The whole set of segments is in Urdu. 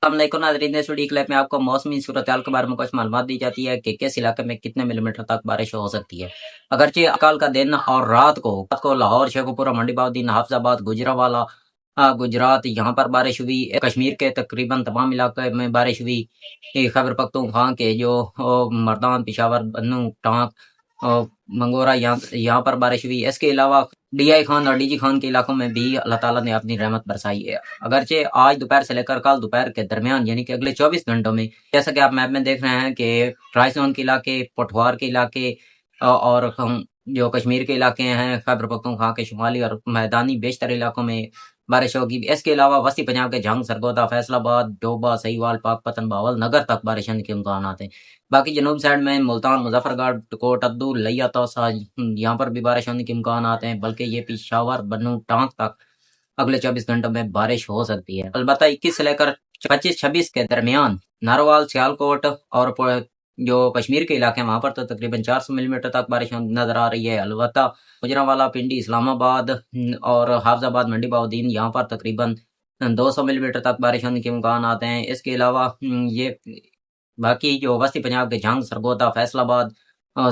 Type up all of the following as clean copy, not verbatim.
السلام علیکم ناظرین، اس ویڈیو کلپ میں آپ کو موسمی صورتحال کے بارے میں کچھ معلومات دی جاتی ہے کہ کس علاقے میں کتنے ملی میٹر تک بارش ہو سکتی ہے۔ اگرچہ کل کا دن اور رات کو لاہور، شیخوپورہ، منڈی بہاؤالدین، حافظ آباد، گجرانوالہ، گجرات یہاں پر بارش ہوئی۔ کشمیر کے تقریباً تمام علاقے میں بارش ہوئی۔ خیبر پختونخوا کے جو مردان، پشاور، بنو، ٹانک، منگورہ یہاں پر بارش ہوئی۔ اس کے علاوہ ڈی آئی خان اور ڈی جی خان کے علاقوں میں بھی اللہ تعالیٰ نے اپنی رحمت برسائی ہے۔ اگرچہ آج دوپہر سے لے کر کل دوپہر کے درمیان یعنی کہ اگلے 24 گھنٹوں میں، جیسا کہ آپ میپ میں دیکھ رہے ہیں کہ ٹرائی زون کے علاقے، پٹھوار کے علاقے اور جو کشمیر کے علاقے ہیں، خیبر پختونخوا کے شمالی اور میدانی بیشتر علاقوں میں بارش ہوگی۔ اس کے علاوہ وسطی پنجاب کے جھنگ، سرگودا، فیصل آباد، ڈوبا، سہیوال، پاکپتن، بہاول نگر تک بارش ہونے کے امکانات ہیں۔ باقی جنوب سائڈ میں ملتان، مظفر گڑھ، کوٹ ادو، لیا، توسا یہاں پر بھی بارش ہونے کے امکانات ہیں، بلکہ یہ پشاور، بنو، ٹانک تک اگلے 24 گھنٹوں میں بارش ہو سکتی ہے۔ البتہ 21 سے لے کر 25-26 کے درمیان ناروال، سیالکوٹ اور جو کشمیر کے علاقے ہیں وہاں پر تو تقریباً 400 ملی میٹر تک بارش نظر آ رہی ہے۔ البتہ گجرانوالہ، پنڈی، اسلام آباد اور حافظ آباد، منڈی بہاؤالدین یہاں پر تقریباً 200 ملی میٹر تک بارش ہونے کے امکانات ہیں۔ اس کے علاوہ یہ باقی جو وسطی پنجاب کے جھنگ، سرگودا، فیصل آباد،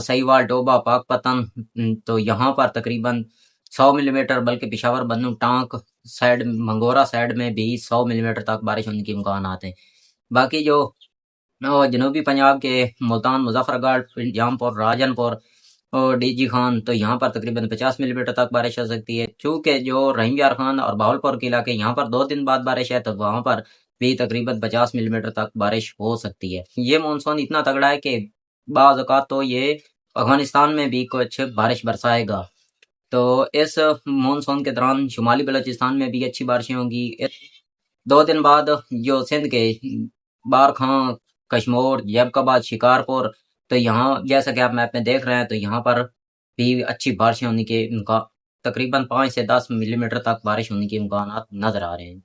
سہیوال، ڈوبا، پاکپتن تو یہاں پر تقریباً 100 ملی میٹر، بلکہ پشاور، بنو، ٹانک سائڈ، منگورہ سائڈ میں بھی 100 ملی میٹر تک بارش ہونے کے امکانات ہیں۔ باقی جو جنوبی پنجاب کے ملتان، مظفر گڑھ، جام پور، راجن پور اور ڈی جی خان تو یہاں پر تقریباً 50 ملی میٹر تک بارش ہو سکتی ہے۔ چونکہ جو رحیم یار خان اور بہاولپور کے علاقے یہاں پر 2 دن بعد بارش ہے تو وہاں پر بھی تقریباً 50 ملی میٹر تک بارش ہو سکتی ہے۔ یہ مونسون اتنا تگڑا ہے کہ بعض اوقات تو یہ افغانستان میں بھی کچھ بارش برسائے گا۔ تو اس مونسون کے دوران شمالی بلوچستان میں بھی اچھی بارشیں ہوں گی۔ 2 دن بعد جو سندھ کے بارکھاں، کشمور، جیب-کباد، شکارپور تو یہاں جیسا کہ آپ میپ میں دیکھ رہے ہیں تو یہاں پر بھی اچھی بارشیں ہونے کے تقریباً 5 سے 10 ملی میٹر تک بارش ہونے کے امکانات نظر آ رہے ہیں۔